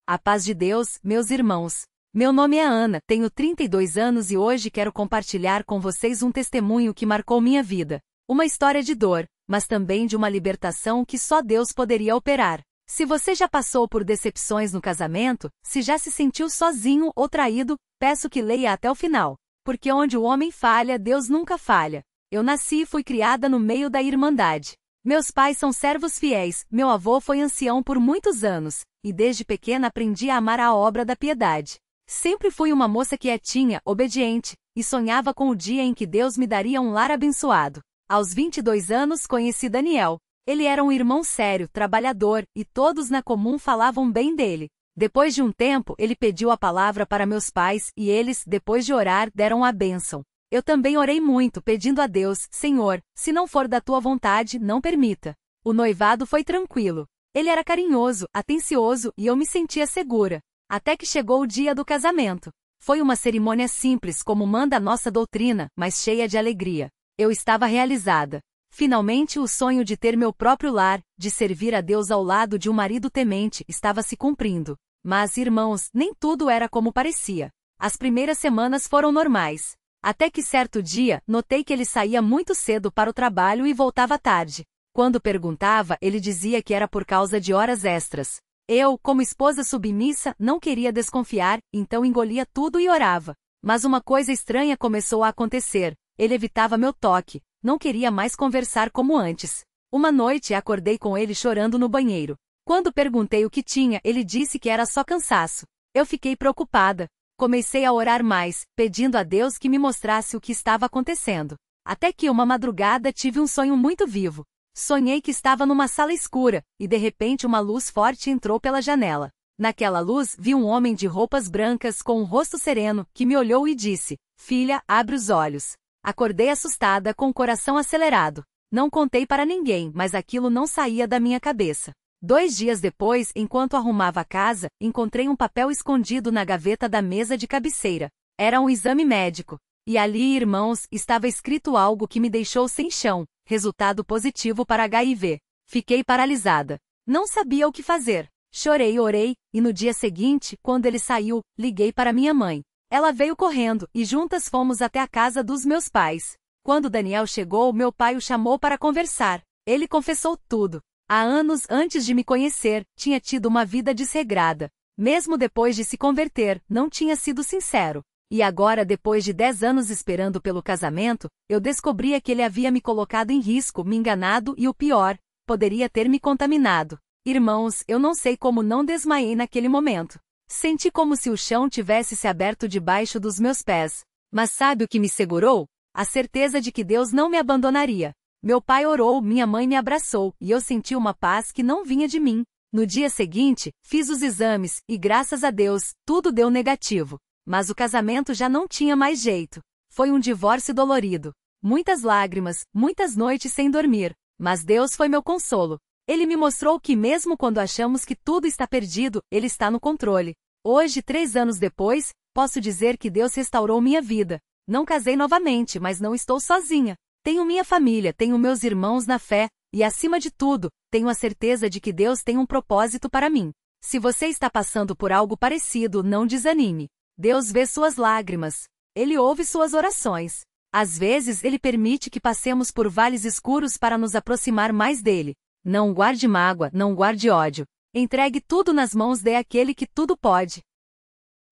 A paz de Deus, meus irmãos. Meu nome é Ana, tenho 32 anos e hoje quero compartilhar com vocês um testemunho que marcou minha vida. Uma história de dor, mas também de uma libertação que só Deus poderia operar. Se você já passou por decepções no casamento, se já se sentiu sozinho ou traído, peço que leia até o final. Porque onde o homem falha, Deus nunca falha. Eu nasci e fui criada no meio da Irmandade. Meus pais são servos fiéis, meu avô foi ancião por muitos anos, e desde pequena aprendi a amar a obra da piedade. Sempre fui uma moça quietinha, obediente, e sonhava com o dia em que Deus me daria um lar abençoado. Aos 22 anos conheci Daniel. Ele era um irmão sério, trabalhador, e todos na comum falavam bem dele. Depois de um tempo, ele pediu a palavra para meus pais, e eles, depois de orar, deram a bênção. Eu também orei muito, pedindo a Deus, Senhor, se não for da tua vontade, não permita. O noivado foi tranquilo. Ele era carinhoso, atencioso e eu me sentia segura. Até que chegou o dia do casamento. Foi uma cerimônia simples como manda a nossa doutrina, mas cheia de alegria. Eu estava realizada. Finalmente o sonho de ter meu próprio lar, de servir a Deus ao lado de um marido temente, estava se cumprindo. Mas, irmãos, nem tudo era como parecia. As primeiras semanas foram normais. Até que certo dia, notei que ele saía muito cedo para o trabalho e voltava tarde. Quando perguntava, ele dizia que era por causa de horas extras. Eu, como esposa submissa, não queria desconfiar, então engolia tudo e orava. Mas uma coisa estranha começou a acontecer. Ele evitava meu toque, não queria mais conversar como antes. Uma noite acordei com ele chorando no banheiro. Quando perguntei o que tinha, ele disse que era só cansaço. Eu fiquei preocupada. Comecei a orar mais, pedindo a Deus que me mostrasse o que estava acontecendo. Até que uma madrugada tive um sonho muito vivo. Sonhei que estava numa sala escura, e de repente uma luz forte entrou pela janela. Naquela luz vi um homem de roupas brancas com um rosto sereno, que me olhou e disse, filha, abre os olhos. Acordei assustada com o coração acelerado. Não contei para ninguém, mas aquilo não saía da minha cabeça. 2 dias depois, enquanto arrumava a casa, encontrei um papel escondido na gaveta da mesa de cabeceira. Era um exame médico. E ali, irmãos, estava escrito algo que me deixou sem chão. Resultado positivo para HIV. Fiquei paralisada. Não sabia o que fazer. Chorei e orei, e no dia seguinte, quando ele saiu, liguei para minha mãe. Ela veio correndo, e juntas fomos até a casa dos meus pais. Quando Daniel chegou, meu pai o chamou para conversar. Ele confessou tudo. Há anos antes de me conhecer, tinha tido uma vida desregrada. Mesmo depois de se converter, não tinha sido sincero. E agora, depois de 10 anos esperando pelo casamento, eu descobria que ele havia me colocado em risco, me enganado e o pior, poderia ter me contaminado. Irmãos, eu não sei como não desmaiei naquele momento. Senti como se o chão tivesse se aberto debaixo dos meus pés. Mas sabe o que me segurou? A certeza de que Deus não me abandonaria. Meu pai orou, minha mãe me abraçou, e eu senti uma paz que não vinha de mim. No dia seguinte, fiz os exames, e graças a Deus, tudo deu negativo. Mas o casamento já não tinha mais jeito. Foi um divórcio dolorido. Muitas lágrimas, muitas noites sem dormir. Mas Deus foi meu consolo. Ele me mostrou que mesmo quando achamos que tudo está perdido, Ele está no controle. Hoje, 3 anos depois, posso dizer que Deus restaurou minha vida. Não casei novamente, mas não estou sozinha. Tenho minha família, tenho meus irmãos na fé, e acima de tudo, tenho a certeza de que Deus tem um propósito para mim. Se você está passando por algo parecido, não desanime. Deus vê suas lágrimas. Ele ouve suas orações. Às vezes, Ele permite que passemos por vales escuros para nos aproximar mais dele. Não guarde mágoa, não guarde ódio. Entregue tudo nas mãos daquele que tudo pode.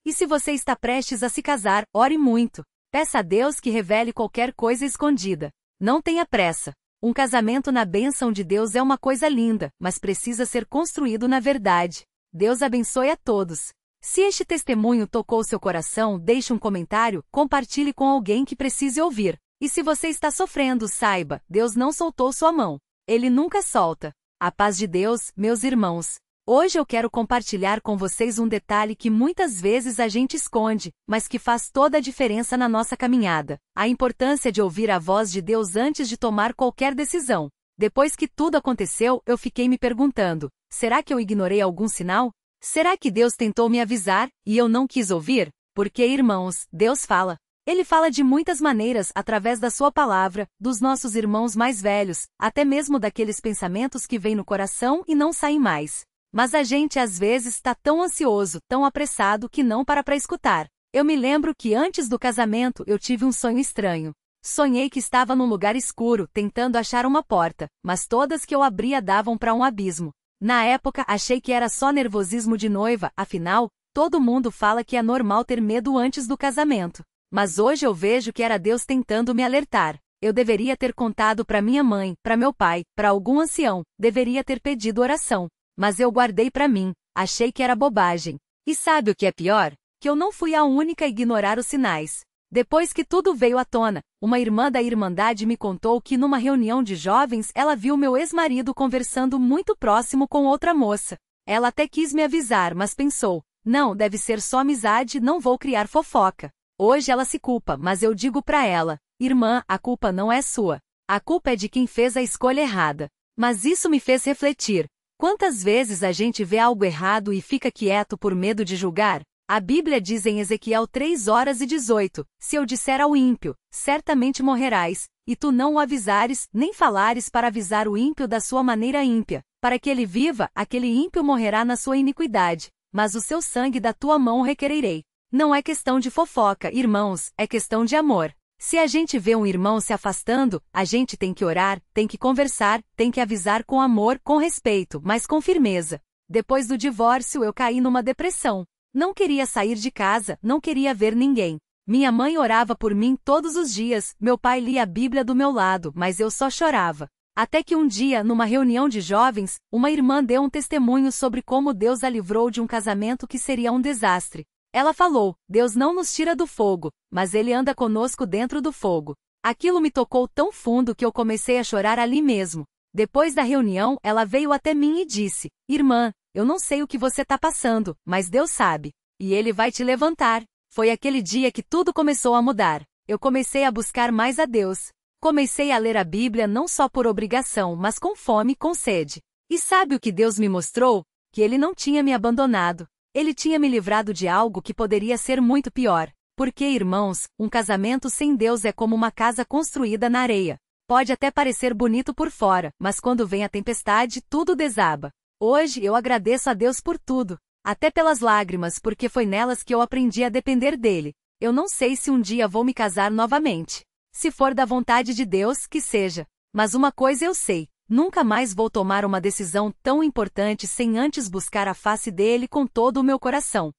E se você está prestes a se casar, ore muito. Peça a Deus que revele qualquer coisa escondida. Não tenha pressa. Um casamento na bênção de Deus é uma coisa linda, mas precisa ser construído na verdade. Deus abençoe a todos. Se este testemunho tocou seu coração, deixe um comentário, compartilhe com alguém que precise ouvir. E se você está sofrendo, saiba, Deus não soltou sua mão. Ele nunca solta. A paz de Deus, meus irmãos. Hoje eu quero compartilhar com vocês um detalhe que muitas vezes a gente esconde, mas que faz toda a diferença na nossa caminhada. A importância de ouvir a voz de Deus antes de tomar qualquer decisão. Depois que tudo aconteceu, eu fiquei me perguntando, será que eu ignorei algum sinal? Será que Deus tentou me avisar, e eu não quis ouvir? Porque, irmãos, Deus fala. Ele fala de muitas maneiras através da sua palavra, dos nossos irmãos mais velhos, até mesmo daqueles pensamentos que vêm no coração e não saem mais. Mas a gente às vezes está tão ansioso, tão apressado que não para escutar. Eu me lembro que antes do casamento eu tive um sonho estranho. Sonhei que estava num lugar escuro, tentando achar uma porta, mas todas que eu abria davam para um abismo. Na época achei que era só nervosismo de noiva, afinal, todo mundo fala que é normal ter medo antes do casamento. Mas hoje eu vejo que era Deus tentando me alertar. Eu deveria ter contado para minha mãe, para meu pai, para algum ancião, deveria ter pedido oração. Mas eu guardei para mim, achei que era bobagem. E sabe o que é pior? Que eu não fui a única a ignorar os sinais. Depois que tudo veio à tona, uma irmã da Irmandade me contou que numa reunião de jovens ela viu meu ex-marido conversando muito próximo com outra moça. Ela até quis me avisar, mas pensou, não, deve ser só amizade, não vou criar fofoca. Hoje ela se culpa, mas eu digo pra ela, irmã, a culpa não é sua. A culpa é de quem fez a escolha errada. Mas isso me fez refletir. Quantas vezes a gente vê algo errado e fica quieto por medo de julgar? A Bíblia diz em Ezequiel 3:18, se eu disser ao ímpio, certamente morrerás, e tu não o avisares, nem falares para avisar o ímpio da sua maneira ímpia, para que ele viva, aquele ímpio morrerá na sua iniquidade, mas o seu sangue da tua mão requererei. Não é questão de fofoca, irmãos, é questão de amor. Se a gente vê um irmão se afastando, a gente tem que orar, tem que conversar, tem que avisar com amor, com respeito, mas com firmeza. Depois do divórcio eu caí numa depressão. Não queria sair de casa, não queria ver ninguém. Minha mãe orava por mim todos os dias, meu pai lia a Bíblia do meu lado, mas eu só chorava. Até que um dia, numa reunião de jovens, uma irmã deu um testemunho sobre como Deus a livrou de um casamento que seria um desastre. Ela falou, Deus não nos tira do fogo, mas Ele anda conosco dentro do fogo. Aquilo me tocou tão fundo que eu comecei a chorar ali mesmo. Depois da reunião, ela veio até mim e disse, irmã, eu não sei o que você está passando, mas Deus sabe. E Ele vai te levantar. Foi aquele dia que tudo começou a mudar. Eu comecei a buscar mais a Deus. Comecei a ler a Bíblia não só por obrigação, mas com fome, com sede. E sabe o que Deus me mostrou? Que Ele não tinha me abandonado. Ele tinha me livrado de algo que poderia ser muito pior. Porque, irmãos, um casamento sem Deus é como uma casa construída na areia. Pode até parecer bonito por fora, mas quando vem a tempestade, tudo desaba. Hoje eu agradeço a Deus por tudo, até pelas lágrimas, porque foi nelas que eu aprendi a depender dele. Eu não sei se um dia vou me casar novamente. Se for da vontade de Deus, que seja. Mas uma coisa eu sei, nunca mais vou tomar uma decisão tão importante sem antes buscar a face dele com todo o meu coração.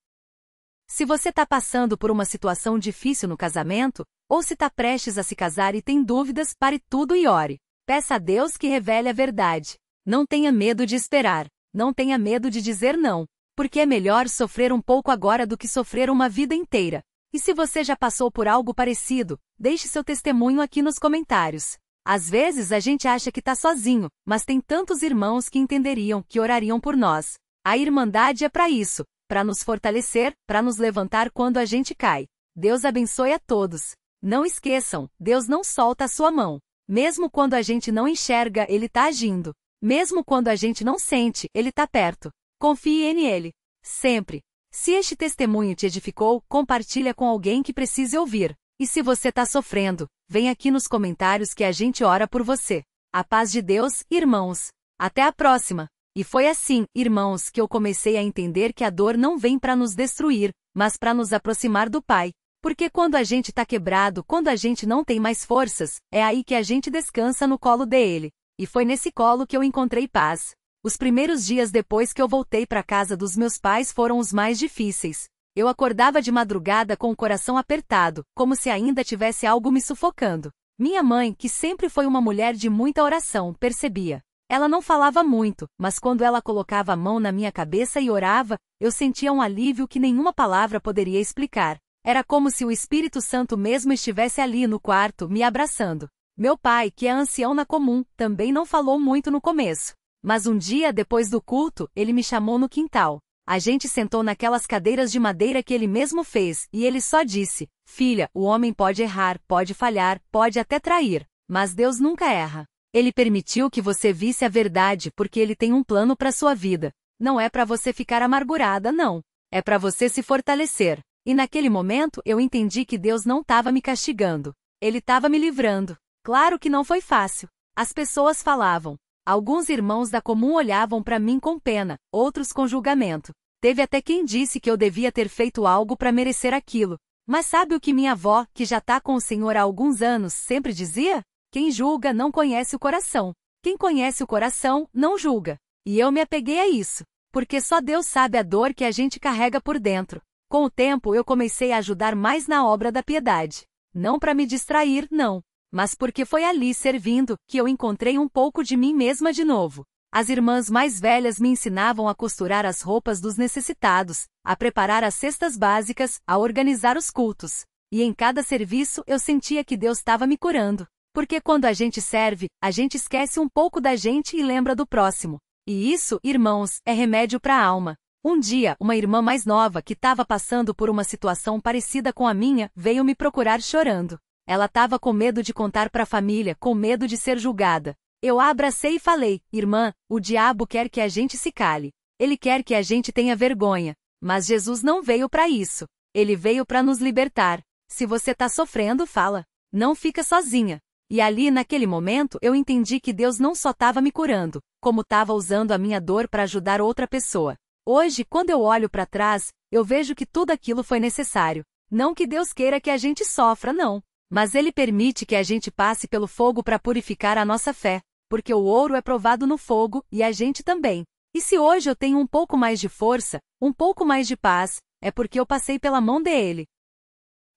Se você está passando por uma situação difícil no casamento, ou se está prestes a se casar e tem dúvidas, pare tudo e ore. Peça a Deus que revele a verdade. Não tenha medo de esperar. Não tenha medo de dizer não. Porque é melhor sofrer um pouco agora do que sofrer uma vida inteira. E se você já passou por algo parecido, deixe seu testemunho aqui nos comentários. Às vezes a gente acha que está sozinho, mas tem tantos irmãos que entenderiam, que orariam por nós. A Irmandade é para isso, para nos fortalecer, para nos levantar quando a gente cai. Deus abençoe a todos. Não esqueçam, Deus não solta a sua mão. Mesmo quando a gente não enxerga, Ele está agindo. Mesmo quando a gente não sente, Ele está perto. Confie nele. Sempre. Se este testemunho te edificou, compartilha com alguém que precise ouvir. E se você está sofrendo, vem aqui nos comentários que a gente ora por você. A paz de Deus, irmãos. Até a próxima. E foi assim, irmãos, que eu comecei a entender que a dor não vem para nos destruir, mas para nos aproximar do Pai. Porque quando a gente está quebrado, quando a gente não tem mais forças, é aí que a gente descansa no colo dele. E foi nesse colo que eu encontrei paz. Os primeiros dias depois que eu voltei para a casa dos meus pais foram os mais difíceis. Eu acordava de madrugada com o coração apertado, como se ainda tivesse algo me sufocando. Minha mãe, que sempre foi uma mulher de muita oração, percebia. Ela não falava muito, mas quando ela colocava a mão na minha cabeça e orava, eu sentia um alívio que nenhuma palavra poderia explicar. Era como se o Espírito Santo mesmo estivesse ali no quarto, me abraçando. Meu pai, que é ancião na comum, também não falou muito no começo. Mas um dia depois do culto, ele me chamou no quintal. A gente sentou naquelas cadeiras de madeira que ele mesmo fez, e ele só disse, filha, o homem pode errar, pode falhar, pode até trair, mas Deus nunca erra. Ele permitiu que você visse a verdade porque ele tem um plano para sua vida. Não é para você ficar amargurada, não. É para você se fortalecer. E naquele momento eu entendi que Deus não estava me castigando. Ele estava me livrando. Claro que não foi fácil. As pessoas falavam, Alguns irmãos da comum olhavam para mim com pena, outros com julgamento. Teve até quem disse que eu devia ter feito algo para merecer aquilo. Mas sabe o que minha avó, que já tá com o Senhor há alguns anos, sempre dizia? Quem julga não conhece o coração. Quem conhece o coração, não julga. E eu me apeguei a isso. Porque só Deus sabe a dor que a gente carrega por dentro. Com o tempo eu comecei a ajudar mais na obra da piedade. Não para me distrair, não. Mas porque foi ali servindo, que eu encontrei um pouco de mim mesma de novo. As irmãs mais velhas me ensinavam a costurar as roupas dos necessitados, a preparar as cestas básicas, a organizar os cultos. E em cada serviço eu sentia que Deus estava me curando. Porque quando a gente serve, a gente esquece um pouco da gente e lembra do próximo. E isso, irmãos, é remédio para a alma. Um dia, uma irmã mais nova que estava passando por uma situação parecida com a minha, veio me procurar chorando. Ela estava com medo de contar para a família, com medo de ser julgada. Eu a abracei e falei, irmã, o diabo quer que a gente se cale. Ele quer que a gente tenha vergonha. Mas Jesus não veio para isso. Ele veio para nos libertar. Se você está sofrendo, fala. Não fica sozinha. E ali naquele momento eu entendi que Deus não só estava me curando, como estava usando a minha dor para ajudar outra pessoa. Hoje, quando eu olho para trás, eu vejo que tudo aquilo foi necessário. Não que Deus queira que a gente sofra, não. Mas Ele permite que a gente passe pelo fogo para purificar a nossa fé. Porque o ouro é provado no fogo, e a gente também. E se hoje eu tenho um pouco mais de força, um pouco mais de paz, é porque eu passei pela mão dele.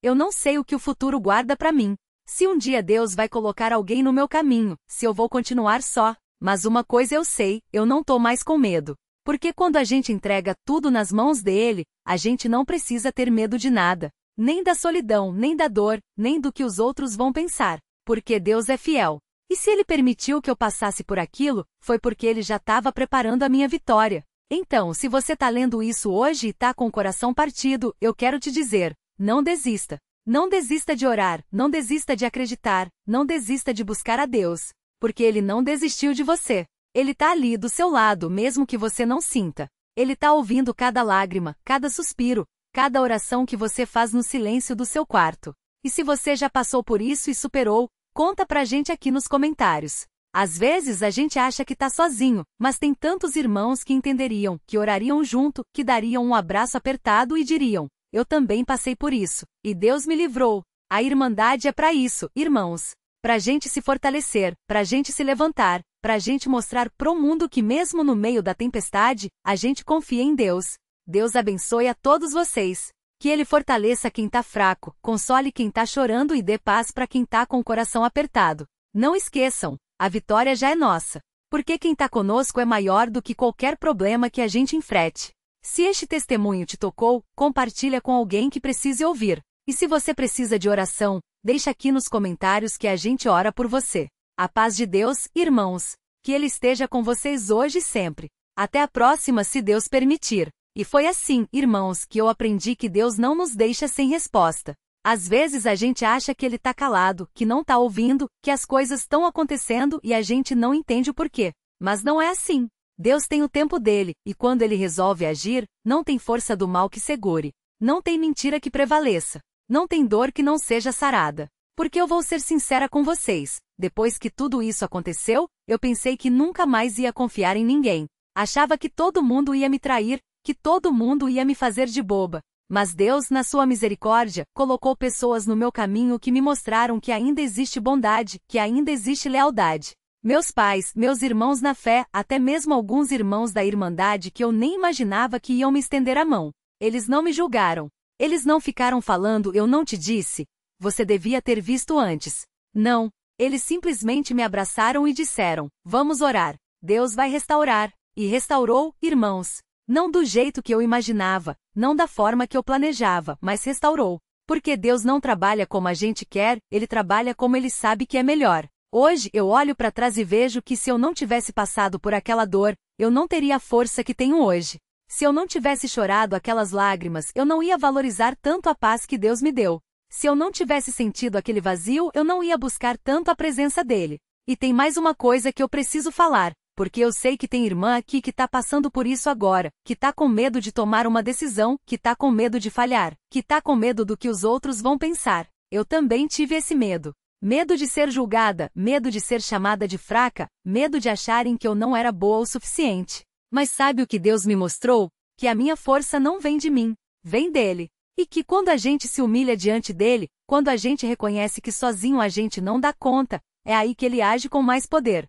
Eu não sei o que o futuro guarda para mim. Se um dia Deus vai colocar alguém no meu caminho, se eu vou continuar só. Mas uma coisa eu sei, eu não tô mais com medo. Porque quando a gente entrega tudo nas mãos dele, a gente não precisa ter medo de nada. Nem da solidão, nem da dor, nem do que os outros vão pensar. Porque Deus é fiel. E se Ele permitiu que eu passasse por aquilo, foi porque Ele já estava preparando a minha vitória. Então, se você está lendo isso hoje e está com o coração partido, eu quero te dizer, não desista. Não desista de orar, não desista de acreditar, não desista de buscar a Deus. Porque Ele não desistiu de você. Ele está ali do seu lado, mesmo que você não sinta. Ele está ouvindo cada lágrima, cada suspiro, cada oração que você faz no silêncio do seu quarto. E se você já passou por isso e superou, conta pra gente aqui nos comentários. Às vezes a gente acha que tá sozinho, mas tem tantos irmãos que entenderiam, que orariam junto, que dariam um abraço apertado e diriam, eu também passei por isso, e Deus me livrou. A irmandade é pra isso, irmãos. Pra gente se fortalecer, pra gente se levantar, pra gente mostrar pro mundo que mesmo no meio da tempestade, a gente confia em Deus. Deus abençoe a todos vocês. Que Ele fortaleça quem tá fraco, console quem tá chorando e dê paz para quem tá com o coração apertado. Não esqueçam, a vitória já é nossa. Porque quem tá conosco é maior do que qualquer problema que a gente enfrente. Se este testemunho te tocou, compartilha com alguém que precise ouvir. E se você precisa de oração, deixa aqui nos comentários que a gente ora por você. A paz de Deus, irmãos, que Ele esteja com vocês hoje e sempre. Até a próxima, se Deus permitir. E foi assim, irmãos, que eu aprendi que Deus não nos deixa sem resposta. Às vezes a gente acha que Ele tá calado, que não tá ouvindo, que as coisas estão acontecendo e a gente não entende o porquê. Mas não é assim. Deus tem o tempo dele, e quando Ele resolve agir, não tem força do mal que segure. Não tem mentira que prevaleça. Não tem dor que não seja sarada. Porque eu vou ser sincera com vocês, depois que tudo isso aconteceu, eu pensei que nunca mais ia confiar em ninguém. Achava que todo mundo ia me trair, que todo mundo ia me fazer de boba. Mas Deus, na sua misericórdia, colocou pessoas no meu caminho que me mostraram que ainda existe bondade, que ainda existe lealdade. Meus pais, meus irmãos na fé, até mesmo alguns irmãos da Irmandade que eu nem imaginava que iam me estender a mão. Eles não me julgaram. Eles não ficaram falando, eu não te disse. Você devia ter visto antes. Não. Eles simplesmente me abraçaram e disseram, vamos orar. Deus vai restaurar. E restaurou, irmãos. Não do jeito que eu imaginava, não da forma que eu planejava, mas restaurou. Porque Deus não trabalha como a gente quer, Ele trabalha como Ele sabe que é melhor. Hoje eu olho para trás e vejo que se eu não tivesse passado por aquela dor, eu não teria a força que tenho hoje. Se eu não tivesse chorado aquelas lágrimas, eu não ia valorizar tanto a paz que Deus me deu. Se eu não tivesse sentido aquele vazio, eu não ia buscar tanto a presença dele. E tem mais uma coisa que eu preciso falar. Porque eu sei que tem irmã aqui que tá passando por isso agora, que tá com medo de tomar uma decisão, que tá com medo de falhar, que tá com medo do que os outros vão pensar. Eu também tive esse medo. Medo de ser julgada, medo de ser chamada de fraca, medo de acharem que eu não era boa o suficiente. Mas sabe o que Deus me mostrou? Que a minha força não vem de mim, vem dele. E que quando a gente se humilha diante dele, quando a gente reconhece que sozinho a gente não dá conta, é aí que ele age com mais poder.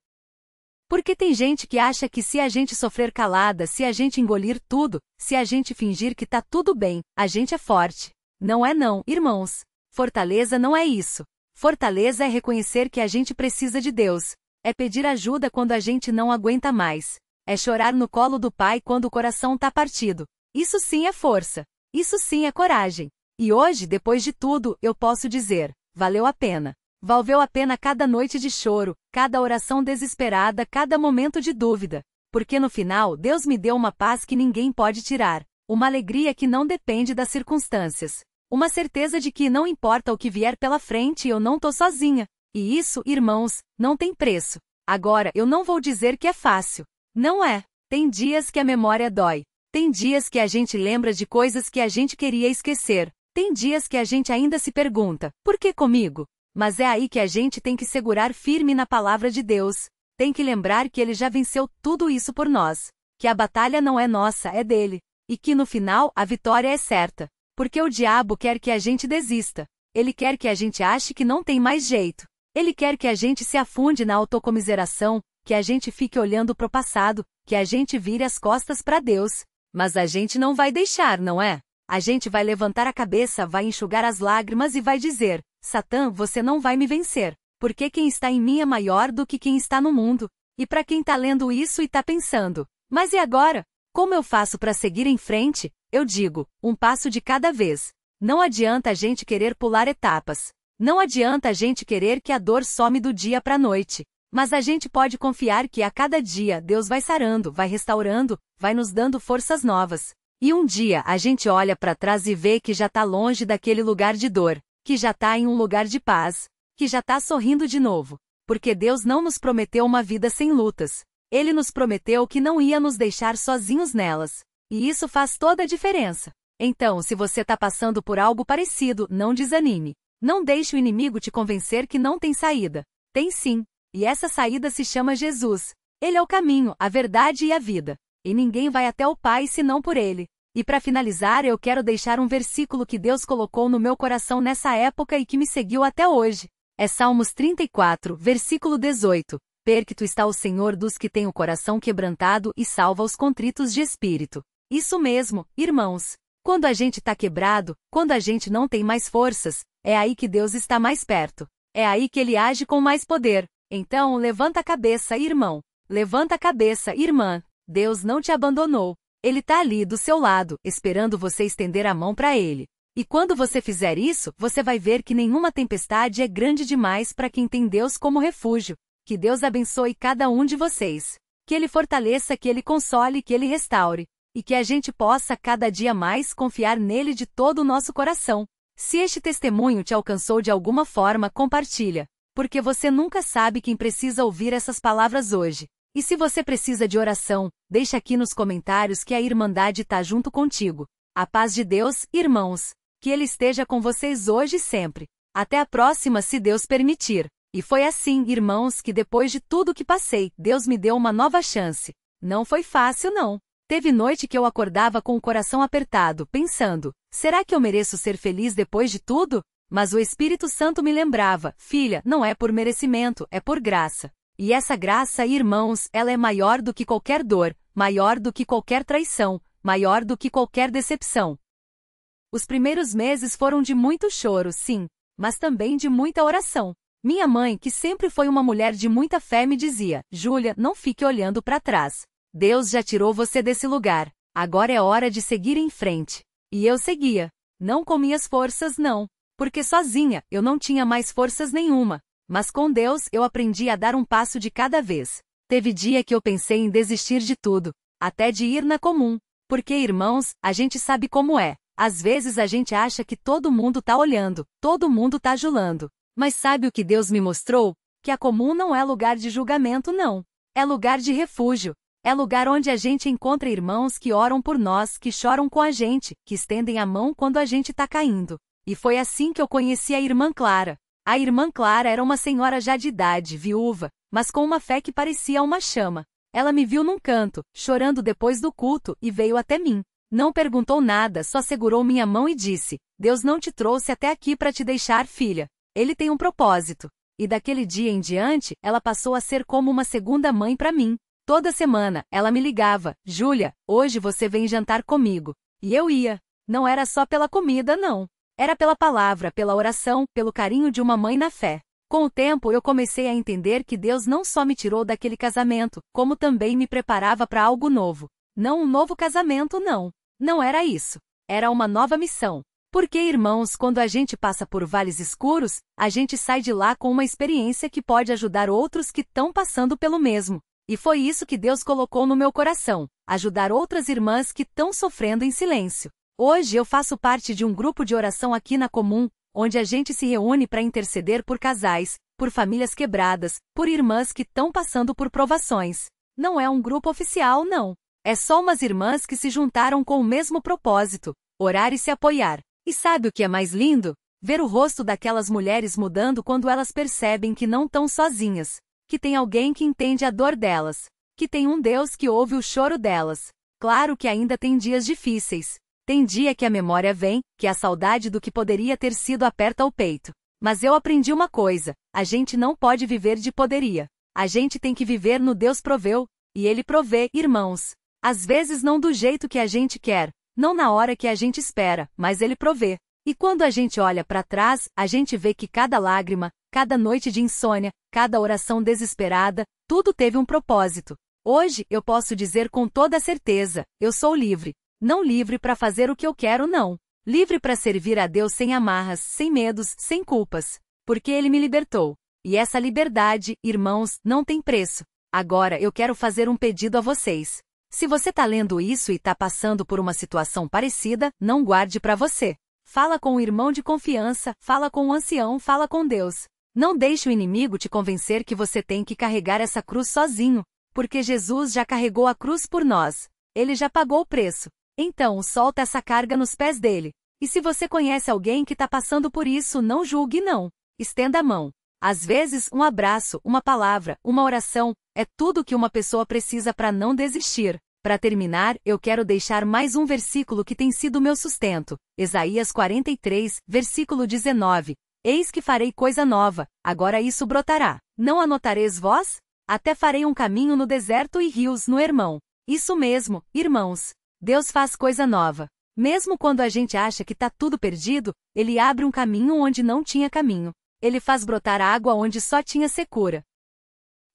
Porque tem gente que acha que se a gente sofrer calada, se a gente engolir tudo, se a gente fingir que tá tudo bem, a gente é forte. Não é não, irmãos. Fortaleza não é isso. Fortaleza é reconhecer que a gente precisa de Deus. É pedir ajuda quando a gente não aguenta mais. É chorar no colo do Pai quando o coração tá partido. Isso sim é força. Isso sim é coragem. E hoje, depois de tudo, eu posso dizer, valeu a pena. Valeu a pena cada noite de choro, cada oração desesperada, cada momento de dúvida. Porque no final, Deus me deu uma paz que ninguém pode tirar. Uma alegria que não depende das circunstâncias. Uma certeza de que não importa o que vier pela frente, eu não tô sozinha. E isso, irmãos, não tem preço. Agora, eu não vou dizer que é fácil. Não é. Tem dias que a memória dói. Tem dias que a gente lembra de coisas que a gente queria esquecer. Tem dias que a gente ainda se pergunta, por que comigo? Mas é aí que a gente tem que segurar firme na palavra de Deus. Tem que lembrar que ele já venceu tudo isso por nós. Que a batalha não é nossa, é dele. E que no final, a vitória é certa. Porque o diabo quer que a gente desista. Ele quer que a gente ache que não tem mais jeito. Ele quer que a gente se afunde na autocomiseração, que a gente fique olhando pro passado, que a gente vire as costas para Deus. Mas a gente não vai deixar, não é? A gente vai levantar a cabeça, vai enxugar as lágrimas e vai dizer, Satã, você não vai me vencer, porque quem está em mim é maior do que quem está no mundo. E para quem está lendo isso e está pensando, mas e agora? Como eu faço para seguir em frente? Eu digo, um passo de cada vez. Não adianta a gente querer pular etapas. Não adianta a gente querer que a dor some do dia para a noite. Mas a gente pode confiar que a cada dia Deus vai sarando, vai restaurando, vai nos dando forças novas. E um dia a gente olha para trás e vê que já está longe daquele lugar de dor, que já está em um lugar de paz, que já está sorrindo de novo. Porque Deus não nos prometeu uma vida sem lutas. Ele nos prometeu que não ia nos deixar sozinhos nelas. E isso faz toda a diferença. Então, se você está passando por algo parecido, não desanime. Não deixe o inimigo te convencer que não tem saída. Tem sim. E essa saída se chama Jesus. Ele é o caminho, a verdade e a vida. E ninguém vai até o Pai senão por ele. E para finalizar, eu quero deixar um versículo que Deus colocou no meu coração nessa época e que me seguiu até hoje. É Salmos 34, versículo 18. Perto está o Senhor dos que têm o coração quebrantado e salva os contritos de espírito. Isso mesmo, irmãos. Quando a gente está quebrado, quando a gente não tem mais forças, é aí que Deus está mais perto. É aí que ele age com mais poder. Então, levanta a cabeça, irmão. Levanta a cabeça, irmã. Deus não te abandonou. Ele está ali do seu lado, esperando você estender a mão para ele. E quando você fizer isso, você vai ver que nenhuma tempestade é grande demais para quem tem Deus como refúgio. Que Deus abençoe cada um de vocês. Que ele fortaleça, que ele console, que ele restaure. E que a gente possa cada dia mais confiar nele de todo o nosso coração. Se este testemunho te alcançou de alguma forma, compartilha. Porque você nunca sabe quem precisa ouvir essas palavras hoje. E se você precisa de oração, deixa aqui nos comentários que a Irmandade está junto contigo. A paz de Deus, irmãos. Que Ele esteja com vocês hoje e sempre. Até a próxima, se Deus permitir. E foi assim, irmãos, que depois de tudo que passei, Deus me deu uma nova chance. Não foi fácil, não. Teve noite que eu acordava com o coração apertado, pensando, será que eu mereço ser feliz depois de tudo? Mas o Espírito Santo me lembrava, filha, não é por merecimento, é por graça. E essa graça, irmãos, ela é maior do que qualquer dor, maior do que qualquer traição, maior do que qualquer decepção. Os primeiros meses foram de muito choro, sim, mas também de muita oração. Minha mãe, que sempre foi uma mulher de muita fé, me dizia, Júlia, não fique olhando para trás. Deus já tirou você desse lugar. Agora é hora de seguir em frente. E eu seguia. Não com minhas forças, não. Porque sozinha, eu não tinha mais forças nenhuma. Mas com Deus, eu aprendi a dar um passo de cada vez. Teve dia que eu pensei em desistir de tudo. Até de ir na comum. Porque, irmãos, a gente sabe como é. Às vezes a gente acha que todo mundo tá olhando, todo mundo tá julgando. Mas sabe o que Deus me mostrou? Que a comum não é lugar de julgamento, não. É lugar de refúgio. É lugar onde a gente encontra irmãos que oram por nós, que choram com a gente, que estendem a mão quando a gente tá caindo. E foi assim que eu conheci a irmã Clara. A irmã Clara era uma senhora já de idade, viúva, mas com uma fé que parecia uma chama. Ela me viu num canto, chorando depois do culto, e veio até mim. Não perguntou nada, só segurou minha mão e disse: Deus não te trouxe até aqui para te deixar, filha. Ele tem um propósito. E daquele dia em diante, ela passou a ser como uma segunda mãe para mim. Toda semana, ela me ligava: Júlia, hoje você vem jantar comigo. E eu ia. Não era só pela comida, não. Era pela palavra, pela oração, pelo carinho de uma mãe na fé. Com o tempo eu comecei a entender que Deus não só me tirou daquele casamento, como também me preparava para algo novo. Não um novo casamento, não. Não era isso. Era uma nova missão. Porque, irmãos, quando a gente passa por vales escuros, a gente sai de lá com uma experiência que pode ajudar outros que estão passando pelo mesmo. E foi isso que Deus colocou no meu coração: ajudar outras irmãs que estão sofrendo em silêncio. Hoje eu faço parte de um grupo de oração aqui na Comum, onde a gente se reúne para interceder por casais, por famílias quebradas, por irmãs que estão passando por provações. Não é um grupo oficial, não. É só umas irmãs que se juntaram com o mesmo propósito: orar e se apoiar. E sabe o que é mais lindo? Ver o rosto daquelas mulheres mudando quando elas percebem que não estão sozinhas, que tem alguém que entende a dor delas, que tem um Deus que ouve o choro delas. Claro que ainda tem dias difíceis. Tem dia que a memória vem, que a saudade do que poderia ter sido aperta o peito. Mas eu aprendi uma coisa: a gente não pode viver de poderia. A gente tem que viver no Deus proveu, e Ele provê, irmãos. Às vezes não do jeito que a gente quer, não na hora que a gente espera, mas Ele provê. E quando a gente olha para trás, a gente vê que cada lágrima, cada noite de insônia, cada oração desesperada, tudo teve um propósito. Hoje eu posso dizer com toda certeza: eu sou livre. Não livre para fazer o que eu quero, não. Livre para servir a Deus sem amarras, sem medos, sem culpas. Porque Ele me libertou. E essa liberdade, irmãos, não tem preço. Agora eu quero fazer um pedido a vocês. Se você está lendo isso e está passando por uma situação parecida, não guarde para você. Fala com o irmão de confiança, fala com o ancião, fala com Deus. Não deixe o inimigo te convencer que você tem que carregar essa cruz sozinho. Porque Jesus já carregou a cruz por nós. Ele já pagou o preço. Então, solta essa carga nos pés dele. E se você conhece alguém que está passando por isso, não julgue, não. Estenda a mão. Às vezes, um abraço, uma palavra, uma oração, é tudo que uma pessoa precisa para não desistir. Para terminar, eu quero deixar mais um versículo que tem sido meu sustento. Isaías 43, versículo 19. Eis que farei coisa nova, agora isso brotará. Não anotareis vós? Até farei um caminho no deserto e rios no Hermão. Isso mesmo, irmãos. Deus faz coisa nova. Mesmo quando a gente acha que está tudo perdido, Ele abre um caminho onde não tinha caminho. Ele faz brotar água onde só tinha secura.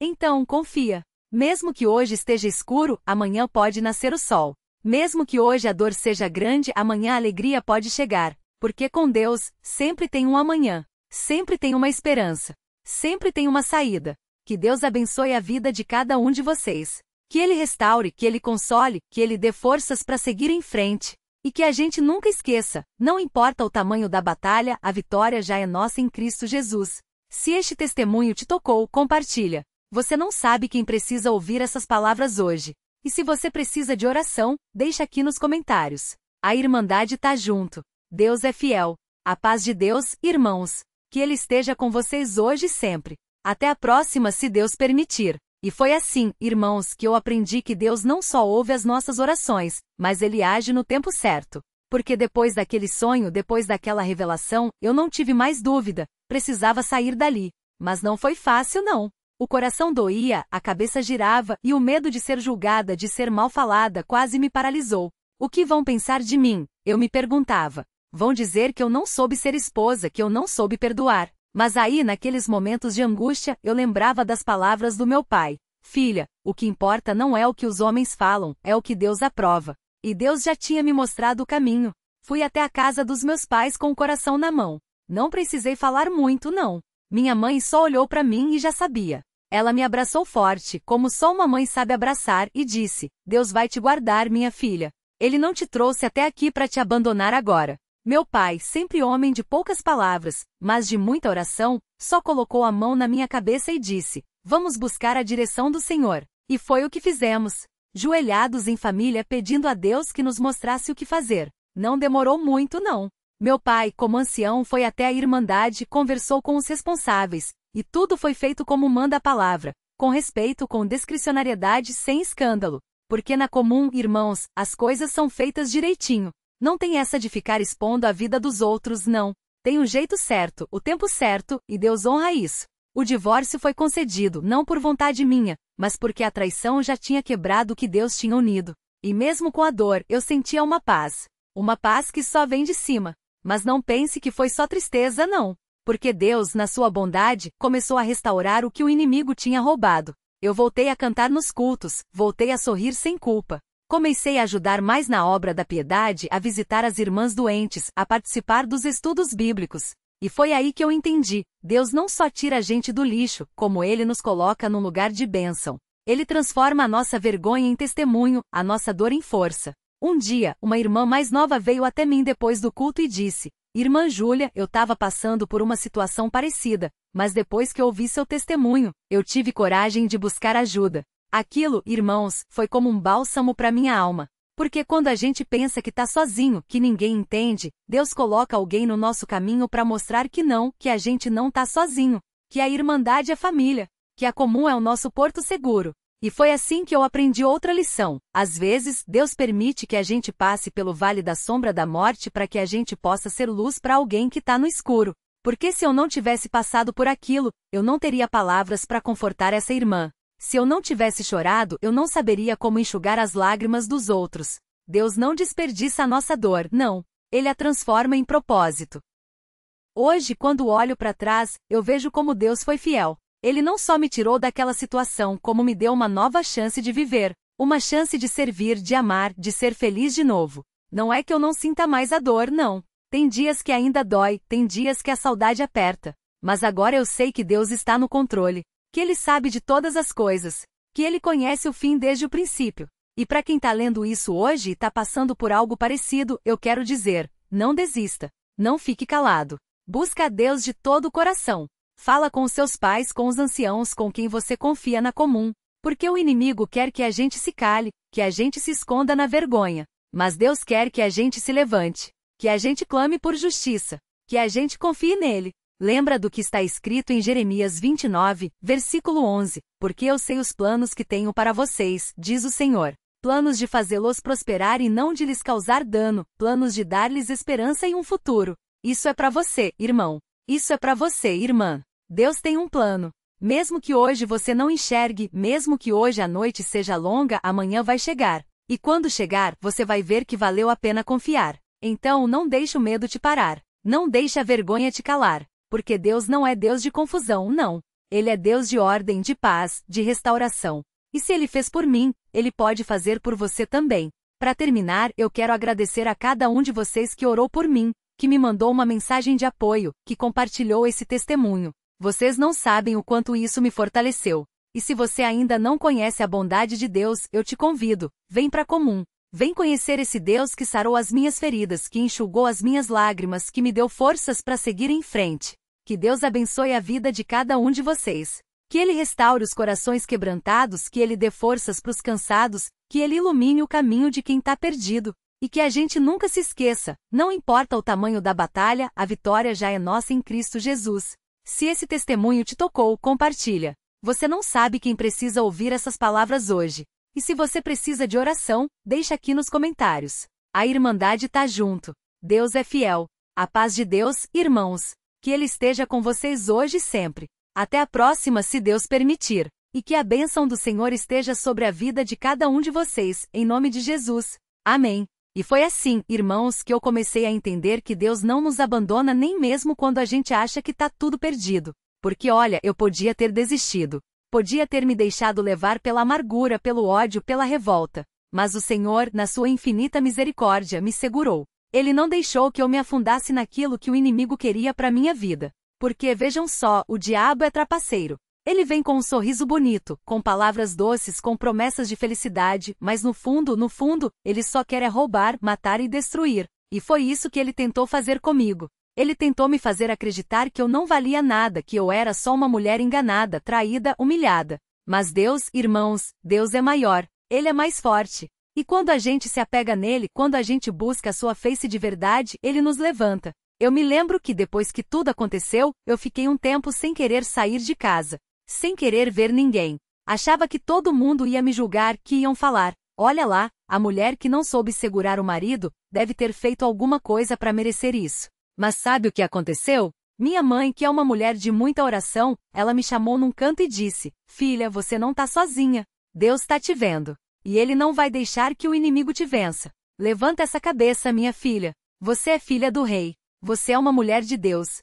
Então, confia. Mesmo que hoje esteja escuro, amanhã pode nascer o sol. Mesmo que hoje a dor seja grande, amanhã a alegria pode chegar. Porque com Deus, sempre tem um amanhã. Sempre tem uma esperança. Sempre tem uma saída. Que Deus abençoe a vida de cada um de vocês. Que Ele restaure, que Ele console, que Ele dê forças para seguir em frente. E que a gente nunca esqueça: não importa o tamanho da batalha, a vitória já é nossa em Cristo Jesus. Se este testemunho te tocou, compartilha. Você não sabe quem precisa ouvir essas palavras hoje. E se você precisa de oração, deixa aqui nos comentários. A Irmandade tá junto. Deus é fiel. A paz de Deus, irmãos. Que Ele esteja com vocês hoje e sempre. Até a próxima, se Deus permitir. E foi assim, irmãos, que eu aprendi que Deus não só ouve as nossas orações, mas Ele age no tempo certo. Porque depois daquele sonho, depois daquela revelação, eu não tive mais dúvida, precisava sair dali. Mas não foi fácil, não. O coração doía, a cabeça girava, e o medo de ser julgada, de ser mal falada, quase me paralisou. O que vão pensar de mim? Eu me perguntava. Vão dizer que eu não soube ser esposa, que eu não soube perdoar. Mas aí, naqueles momentos de angústia, eu lembrava das palavras do meu pai. Filha, o que importa não é o que os homens falam, é o que Deus aprova. E Deus já tinha me mostrado o caminho. Fui até a casa dos meus pais com o coração na mão. Não precisei falar muito, não. Minha mãe só olhou para mim e já sabia. Ela me abraçou forte, como só uma mãe sabe abraçar, e disse: Deus vai te guardar, minha filha. Ele não te trouxe até aqui para te abandonar agora. Meu pai, sempre homem de poucas palavras, mas de muita oração, só colocou a mão na minha cabeça e disse: vamos buscar a direção do Senhor. E foi o que fizemos. Joelhados em família pedindo a Deus que nos mostrasse o que fazer. Não demorou muito, não. Meu pai, como ancião, foi até a Irmandade, conversou com os responsáveis, e tudo foi feito como manda a palavra, com respeito, com discricionariedade, sem escândalo. Porque na comum, irmãos, as coisas são feitas direitinho. Não tem essa de ficar expondo a vida dos outros, não. Tem um jeito certo, o tempo certo, e Deus honra isso. O divórcio foi concedido, não por vontade minha, mas porque a traição já tinha quebrado o que Deus tinha unido. E mesmo com a dor, eu sentia uma paz. Uma paz que só vem de cima. Mas não pense que foi só tristeza, não. Porque Deus, na sua bondade, começou a restaurar o que o inimigo tinha roubado. Eu voltei a cantar nos cultos, voltei a sorrir sem culpa. Comecei a ajudar mais na obra da piedade, a visitar as irmãs doentes, a participar dos estudos bíblicos. E foi aí que eu entendi, Deus não só tira a gente do lixo, como Ele nos coloca num lugar de bênção. Ele transforma a nossa vergonha em testemunho, a nossa dor em força. Um dia, uma irmã mais nova veio até mim depois do culto e disse: Irmã Júlia, eu estava passando por uma situação parecida, mas depois que ouvi seu testemunho, eu tive coragem de buscar ajuda. Aquilo, irmãos, foi como um bálsamo para minha alma. Porque quando a gente pensa que está sozinho, que ninguém entende, Deus coloca alguém no nosso caminho para mostrar que não, que a gente não está sozinho, que a Irmandade é família, que a comum é o nosso porto seguro. E foi assim que eu aprendi outra lição. Às vezes, Deus permite que a gente passe pelo vale da sombra da morte para que a gente possa ser luz para alguém que está no escuro. Porque se eu não tivesse passado por aquilo, eu não teria palavras para confortar essa irmã. Se eu não tivesse chorado, eu não saberia como enxugar as lágrimas dos outros. Deus não desperdiça a nossa dor, não. Ele a transforma em propósito. Hoje, quando olho para trás, eu vejo como Deus foi fiel. Ele não só me tirou daquela situação, como me deu uma nova chance de viver, uma chance de servir, de amar, de ser feliz de novo. Não é que eu não sinta mais a dor, não. Tem dias que ainda dói, tem dias que a saudade aperta. Mas agora eu sei que Deus está no controle, que Ele sabe de todas as coisas, que Ele conhece o fim desde o princípio. E para quem está lendo isso hoje e está passando por algo parecido, eu quero dizer, não desista, não fique calado. Busca a Deus de todo o coração. Fala com os seus pais, com os anciãos, com quem você confia na comum. Porque o inimigo quer que a gente se cale, que a gente se esconda na vergonha. Mas Deus quer que a gente se levante, que a gente clame por justiça, que a gente confie nele. Lembra do que está escrito em Jeremias 29, versículo 11, porque eu sei os planos que tenho para vocês, diz o Senhor. Planos de fazê-los prosperar e não de lhes causar dano, planos de dar-lhes esperança e um futuro. Isso é para você, irmão. Isso é para você, irmã. Deus tem um plano. Mesmo que hoje você não enxergue, mesmo que hoje a noite seja longa, amanhã vai chegar. E quando chegar, você vai ver que valeu a pena confiar. Então não deixe o medo te parar. Não deixe a vergonha te calar. Porque Deus não é Deus de confusão, não. Ele é Deus de ordem, de paz, de restauração. E se Ele fez por mim, Ele pode fazer por você também. Para terminar, eu quero agradecer a cada um de vocês que orou por mim, que me mandou uma mensagem de apoio, que compartilhou esse testemunho. Vocês não sabem o quanto isso me fortaleceu. E se você ainda não conhece a bondade de Deus, eu te convido, vem para comum. Vem conhecer esse Deus que sarou as minhas feridas, que enxugou as minhas lágrimas, que me deu forças para seguir em frente. Que Deus abençoe a vida de cada um de vocês. Que Ele restaure os corações quebrantados, que Ele dê forças para os cansados, que Ele ilumine o caminho de quem está perdido. E que a gente nunca se esqueça, não importa o tamanho da batalha, a vitória já é nossa em Cristo Jesus. Se esse testemunho te tocou, compartilha. Você não sabe quem precisa ouvir essas palavras hoje. E se você precisa de oração, deixa aqui nos comentários. A Irmandade tá junto. Deus é fiel. A paz de Deus, irmãos. Que Ele esteja com vocês hoje e sempre. Até a próxima, se Deus permitir. E que a bênção do Senhor esteja sobre a vida de cada um de vocês, em nome de Jesus. Amém. E foi assim, irmãos, que eu comecei a entender que Deus não nos abandona nem mesmo quando a gente acha que tá tudo perdido. Porque olha, eu podia ter desistido. Podia ter me deixado levar pela amargura, pelo ódio, pela revolta. Mas o Senhor, na sua infinita misericórdia, me segurou. Ele não deixou que eu me afundasse naquilo que o inimigo queria para minha vida. Porque vejam só, o diabo é trapaceiro. Ele vem com um sorriso bonito, com palavras doces, com promessas de felicidade, mas no fundo, ele só quer é roubar, matar e destruir. E foi isso que ele tentou fazer comigo. Ele tentou me fazer acreditar que eu não valia nada, que eu era só uma mulher enganada, traída, humilhada. Mas Deus, irmãos, Deus é maior. Ele é mais forte. E quando a gente se apega nele, quando a gente busca a sua face de verdade, ele nos levanta. Eu me lembro que depois que tudo aconteceu, eu fiquei um tempo sem querer sair de casa. Sem querer ver ninguém. Achava que todo mundo ia me julgar, que iam falar: olha lá, a mulher que não soube segurar o marido, deve ter feito alguma coisa para merecer isso. Mas sabe o que aconteceu? Minha mãe, que é uma mulher de muita oração, ela me chamou num canto e disse: filha, você não tá sozinha. Deus está te vendo. E ele não vai deixar que o inimigo te vença. Levanta essa cabeça, minha filha. Você é filha do rei. Você é uma mulher de Deus.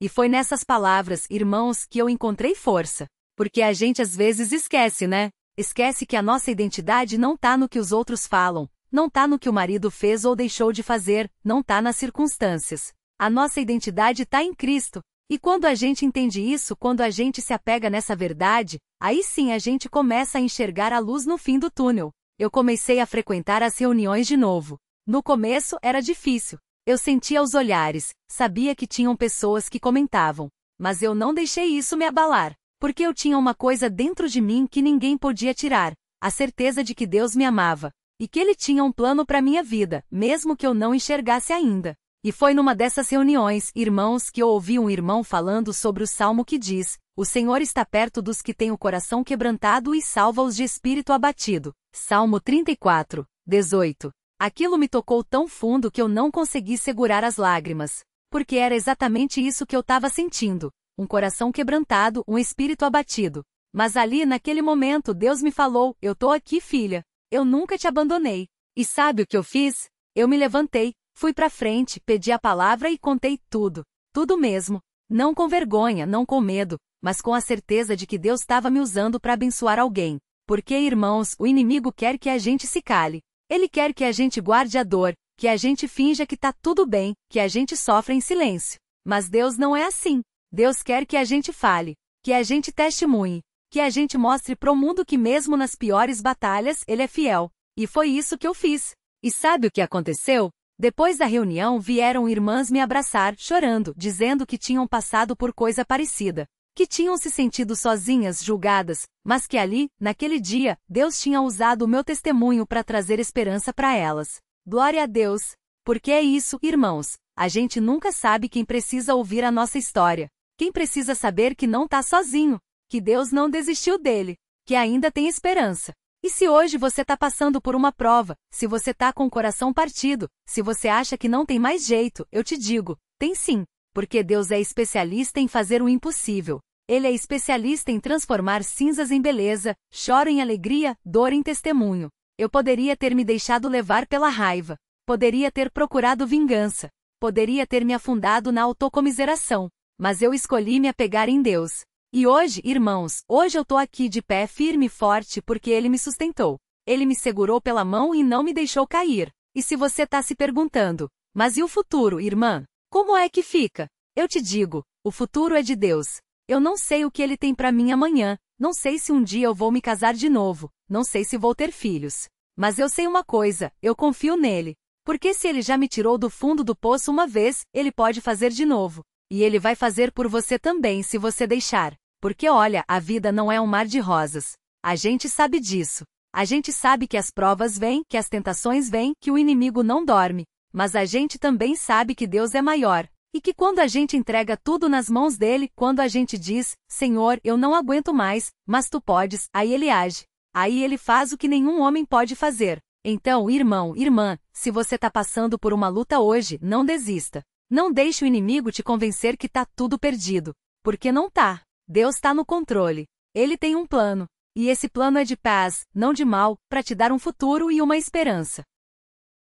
E foi nessas palavras, irmãos, que eu encontrei força. Porque a gente às vezes esquece, né? Esquece que a nossa identidade não tá no que os outros falam, não tá no que o marido fez ou deixou de fazer, não tá nas circunstâncias. A nossa identidade tá em Cristo. E quando a gente entende isso, quando a gente se apega nessa verdade, aí sim a gente começa a enxergar a luz no fim do túnel. Eu comecei a frequentar as reuniões de novo. No começo era difícil. Eu sentia os olhares, sabia que tinham pessoas que comentavam. Mas eu não deixei isso me abalar. Porque eu tinha uma coisa dentro de mim que ninguém podia tirar, a certeza de que Deus me amava, e que Ele tinha um plano para minha vida, mesmo que eu não enxergasse ainda. E foi numa dessas reuniões, irmãos, que eu ouvi um irmão falando sobre o salmo que diz: o Senhor está perto dos que têm o coração quebrantado e salva-os de espírito abatido. Salmo 34, 18. Aquilo me tocou tão fundo que eu não consegui segurar as lágrimas. Porque era exatamente isso que eu estava sentindo. Um coração quebrantado, um espírito abatido. Mas ali, naquele momento, Deus me falou: eu tô aqui, filha. Eu nunca te abandonei. E sabe o que eu fiz? Eu me levantei, fui pra frente, pedi a palavra e contei tudo. Tudo mesmo. Não com vergonha, não com medo, mas com a certeza de que Deus estava me usando para abençoar alguém. Porque, irmãos, o inimigo quer que a gente se cale. Ele quer que a gente guarde a dor, que a gente finja que tá tudo bem, que a gente sofre em silêncio. Mas Deus não é assim. Deus quer que a gente fale, que a gente testemunhe, que a gente mostre pro mundo que mesmo nas piores batalhas, Ele é fiel. E foi isso que eu fiz. E sabe o que aconteceu? Depois da reunião vieram irmãs me abraçar, chorando, dizendo que tinham passado por coisa parecida, que tinham se sentido sozinhas, julgadas, mas que ali, naquele dia, Deus tinha usado o meu testemunho para trazer esperança para elas. Glória a Deus! Porque é isso, irmãos, a gente nunca sabe quem precisa ouvir a nossa história. Quem precisa saber que não está sozinho, que Deus não desistiu dele, que ainda tem esperança. E se hoje você está passando por uma prova, se você está com o coração partido, se você acha que não tem mais jeito, eu te digo, tem sim, porque Deus é especialista em fazer o impossível. Ele é especialista em transformar cinzas em beleza, choro em alegria, dor em testemunho. Eu poderia ter me deixado levar pela raiva, poderia ter procurado vingança, poderia ter me afundado na autocomiseração. Mas eu escolhi me apegar em Deus. E hoje, irmãos, hoje eu tô aqui de pé firme e forte porque Ele me sustentou. Ele me segurou pela mão e não me deixou cair. E se você tá se perguntando, mas e o futuro, irmã? Como é que fica? Eu te digo, o futuro é de Deus. Eu não sei o que Ele tem para mim amanhã, não sei se um dia eu vou me casar de novo, não sei se vou ter filhos. Mas eu sei uma coisa, eu confio nele. Porque se Ele já me tirou do fundo do poço uma vez, Ele pode fazer de novo. E Ele vai fazer por você também se você deixar. Porque olha, a vida não é um mar de rosas. A gente sabe disso. A gente sabe que as provas vêm, que as tentações vêm, que o inimigo não dorme. Mas a gente também sabe que Deus é maior. E que quando a gente entrega tudo nas mãos dele, quando a gente diz: Senhor, eu não aguento mais, mas tu podes, aí Ele age. Aí Ele faz o que nenhum homem pode fazer. Então, irmão, irmã, se você está passando por uma luta hoje, não desista. Não deixe o inimigo te convencer que tá tudo perdido. Porque não tá. Deus está no controle. Ele tem um plano. E esse plano é de paz, não de mal, para te dar um futuro e uma esperança.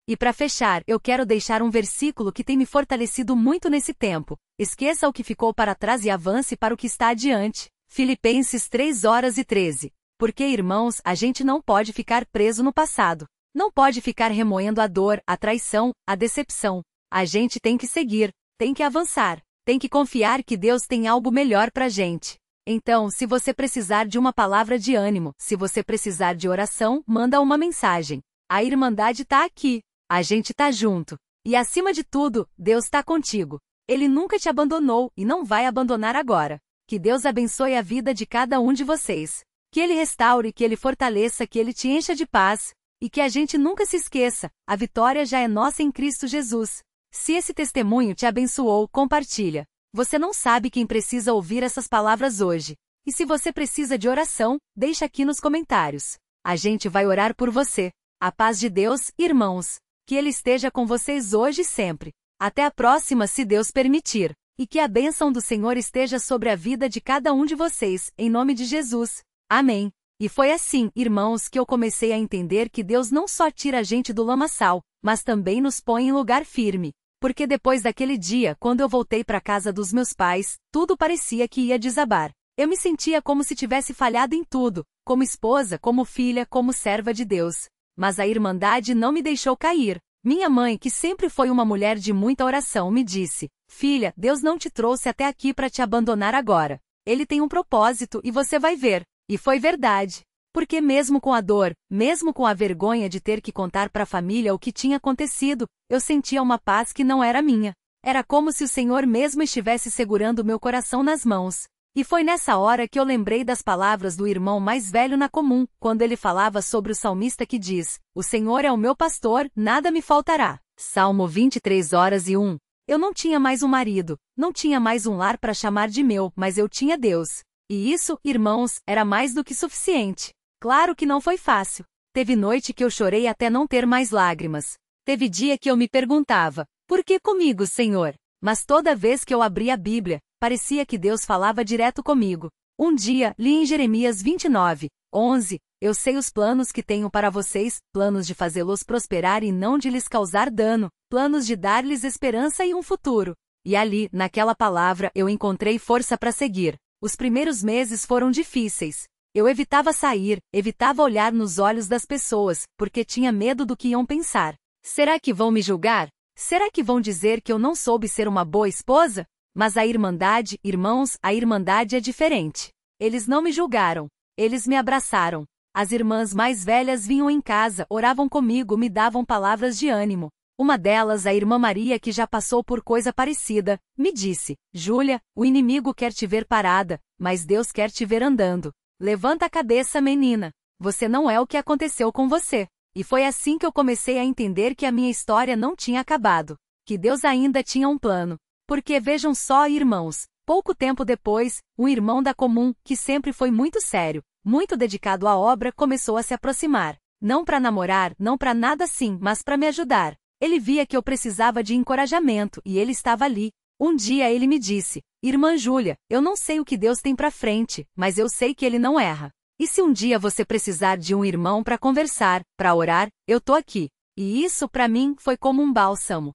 E para fechar, eu quero deixar um versículo que tem me fortalecido muito nesse tempo. Esqueça o que ficou para trás e avance para o que está adiante. Filipenses 3:13. Porque, irmãos, a gente não pode ficar preso no passado. Não pode ficar remoendo a dor, a traição, a decepção. A gente tem que seguir, tem que avançar, tem que confiar que Deus tem algo melhor pra gente. Então, se você precisar de uma palavra de ânimo, se você precisar de oração, manda uma mensagem. A Irmandade tá aqui. A gente tá junto. E acima de tudo, Deus tá contigo. Ele nunca te abandonou e não vai abandonar agora. Que Deus abençoe a vida de cada um de vocês. Que Ele restaure, que Ele fortaleça, que Ele te encha de paz. E que a gente nunca se esqueça, a vitória já é nossa em Cristo Jesus. Se esse testemunho te abençoou, compartilha. Você não sabe quem precisa ouvir essas palavras hoje. E se você precisa de oração, deixa aqui nos comentários. A gente vai orar por você. A paz de Deus, irmãos. Que Ele esteja com vocês hoje e sempre. Até a próxima, se Deus permitir. E que a bênção do Senhor esteja sobre a vida de cada um de vocês, em nome de Jesus. Amém. E foi assim, irmãos, que eu comecei a entender que Deus não só tira a gente do lamaçal, mas também nos põe em lugar firme. Porque depois daquele dia, quando eu voltei para a casa dos meus pais, tudo parecia que ia desabar. Eu me sentia como se tivesse falhado em tudo, como esposa, como filha, como serva de Deus. Mas a Irmandade não me deixou cair. Minha mãe, que sempre foi uma mulher de muita oração, me disse: "Filha, Deus não te trouxe até aqui para te abandonar agora. Ele tem um propósito e você vai ver." E foi verdade. Porque mesmo com a dor, mesmo com a vergonha de ter que contar para a família o que tinha acontecido, eu sentia uma paz que não era minha. Era como se o Senhor mesmo estivesse segurando meu coração nas mãos. E foi nessa hora que eu lembrei das palavras do irmão mais velho na comum, quando ele falava sobre o salmista que diz: "O Senhor é o meu pastor, nada me faltará." Salmo 23:1. Eu não tinha mais um marido, não tinha mais um lar para chamar de meu, mas eu tinha Deus. E isso, irmãos, era mais do que suficiente. Claro que não foi fácil. Teve noite que eu chorei até não ter mais lágrimas. Teve dia que eu me perguntava: "Por que comigo, Senhor?" Mas toda vez que eu abria a Bíblia, parecia que Deus falava direto comigo. Um dia, li em Jeremias 29:11, "Eu sei os planos que tenho para vocês, planos de fazê-los prosperar e não de lhes causar dano, planos de dar-lhes esperança e um futuro." E ali, naquela palavra, eu encontrei força para seguir. Os primeiros meses foram difíceis. Eu evitava sair, evitava olhar nos olhos das pessoas, porque tinha medo do que iam pensar. Será que vão me julgar? Será que vão dizer que eu não soube ser uma boa esposa? Mas a Irmandade, irmãos, a Irmandade é diferente. Eles não me julgaram. Eles me abraçaram. As irmãs mais velhas vinham em casa, oravam comigo, me davam palavras de ânimo. Uma delas, a irmã Maria, que já passou por coisa parecida, me disse: "Júlia, o inimigo quer te ver parada, mas Deus quer te ver andando. Levanta a cabeça, menina. Você não é o que aconteceu com você." E foi assim que eu comecei a entender que a minha história não tinha acabado. Que Deus ainda tinha um plano. Porque vejam só, irmãos, pouco tempo depois, um irmão da comum, que sempre foi muito sério, muito dedicado à obra, começou a se aproximar. Não para namorar, não para nada assim, mas para me ajudar. Ele via que eu precisava de encorajamento e ele estava ali. Um dia ele me disse: "Irmã Júlia, eu não sei o que Deus tem para frente, mas eu sei que Ele não erra. E se um dia você precisar de um irmão para conversar, para orar, eu tô aqui." E isso para mim foi como um bálsamo.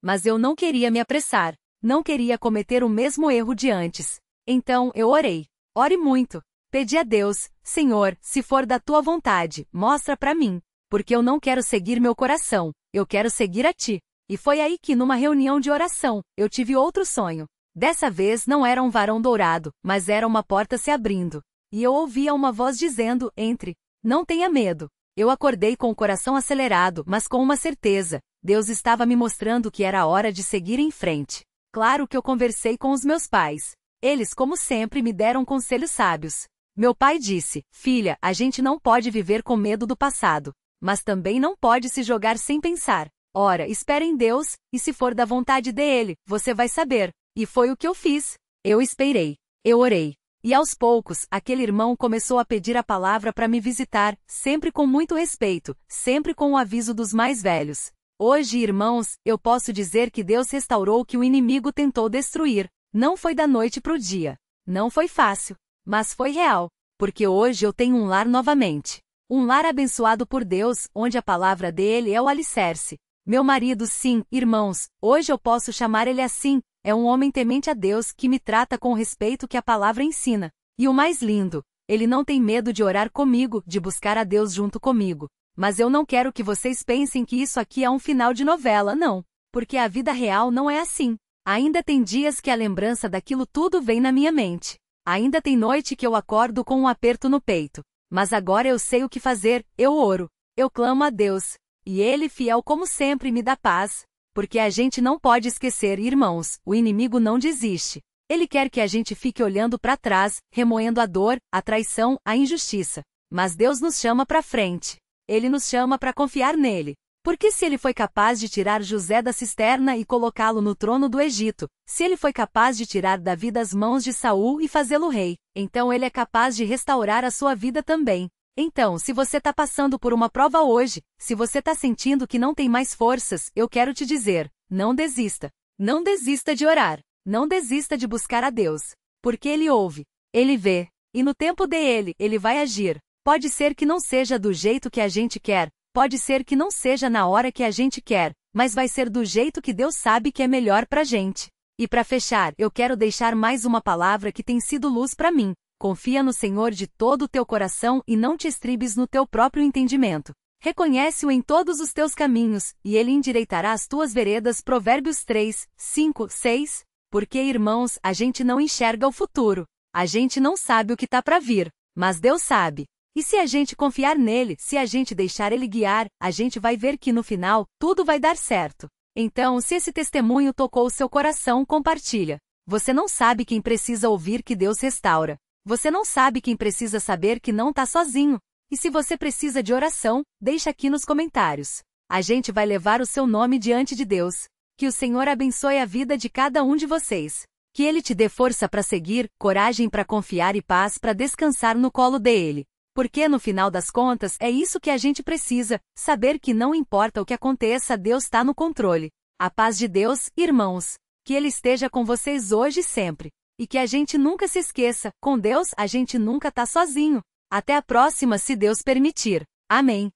Mas eu não queria me apressar. Não queria cometer o mesmo erro de antes. Então eu orei. Ore muito. Pedi a Deus: "Senhor, se for da tua vontade, mostra para mim. Porque eu não quero seguir meu coração. Eu quero seguir a ti." E foi aí que, numa reunião de oração, eu tive outro sonho. Dessa vez não era um varão dourado, mas era uma porta se abrindo. E eu ouvia uma voz dizendo: "Entre. Não tenha medo." Eu acordei com o coração acelerado, mas com uma certeza: Deus estava me mostrando que era hora de seguir em frente. Claro que eu conversei com os meus pais. Eles, como sempre, me deram conselhos sábios. Meu pai disse: "Filha, a gente não pode viver com medo do passado. Mas também não pode se jogar sem pensar. Ora, espere em Deus, e se for da vontade dele, você vai saber." E foi o que eu fiz. Eu esperei. Eu orei. E aos poucos, aquele irmão começou a pedir a palavra para me visitar, sempre com muito respeito, sempre com o aviso dos mais velhos. Hoje, irmãos, eu posso dizer que Deus restaurou o que o inimigo tentou destruir. Não foi da noite para o dia. Não foi fácil. Mas foi real. Porque hoje eu tenho um lar novamente. Um lar abençoado por Deus, onde a palavra dele é o alicerce. Meu marido, sim, irmãos, hoje eu posso chamar ele assim, é um homem temente a Deus que me trata com o respeito que a palavra ensina. E o mais lindo, ele não tem medo de orar comigo, de buscar a Deus junto comigo. Mas eu não quero que vocês pensem que isso aqui é um final de novela, não. Porque a vida real não é assim. Ainda tem dias que a lembrança daquilo tudo vem na minha mente. Ainda tem noite que eu acordo com um aperto no peito. Mas agora eu sei o que fazer, eu oro. Eu clamo a Deus. E Ele, fiel como sempre, me dá paz. Porque a gente não pode esquecer, irmãos, o inimigo não desiste. Ele quer que a gente fique olhando para trás, remoendo a dor, a traição, a injustiça. Mas Deus nos chama para frente. ele nos chama para confiar nele. Porque se ele foi capaz de tirar José da cisterna e colocá-lo no trono do Egito, se ele foi capaz de tirar Davi das mãos de Saul e fazê-lo rei, então ele é capaz de restaurar a sua vida também. Então, se você está passando por uma prova hoje, se você está sentindo que não tem mais forças, eu quero te dizer, não desista. Não desista de orar. Não desista de buscar a Deus. Porque Ele ouve, Ele vê, e no tempo dele, Ele vai agir. Pode ser que não seja do jeito que a gente quer, pode ser que não seja na hora que a gente quer, mas vai ser do jeito que Deus sabe que é melhor pra gente. E para fechar, eu quero deixar mais uma palavra que tem sido luz para mim. Confia no Senhor de todo o teu coração e não te estribes no teu próprio entendimento. Reconhece-o em todos os teus caminhos, e Ele endireitará as tuas veredas. Provérbios 3, 5, 6. Porque, irmãos, a gente não enxerga o futuro. A gente não sabe o que está para vir, mas Deus sabe. E se a gente confiar nele, se a gente deixar ele guiar, a gente vai ver que no final, tudo vai dar certo. Então, se esse testemunho tocou o seu coração, compartilha. Você não sabe quem precisa ouvir que Deus restaura. Você não sabe quem precisa saber que não está sozinho. E se você precisa de oração, deixa aqui nos comentários. A gente vai levar o seu nome diante de Deus. Que o Senhor abençoe a vida de cada um de vocês. Que Ele te dê força para seguir, coragem para confiar e paz para descansar no colo dele. Porque no final das contas é isso que a gente precisa, saber que não importa o que aconteça, Deus está no controle. A paz de Deus, irmãos. Que Ele esteja com vocês hoje e sempre. E que a gente nunca se esqueça, com Deus a gente nunca está sozinho. Até a próxima, se Deus permitir. Amém.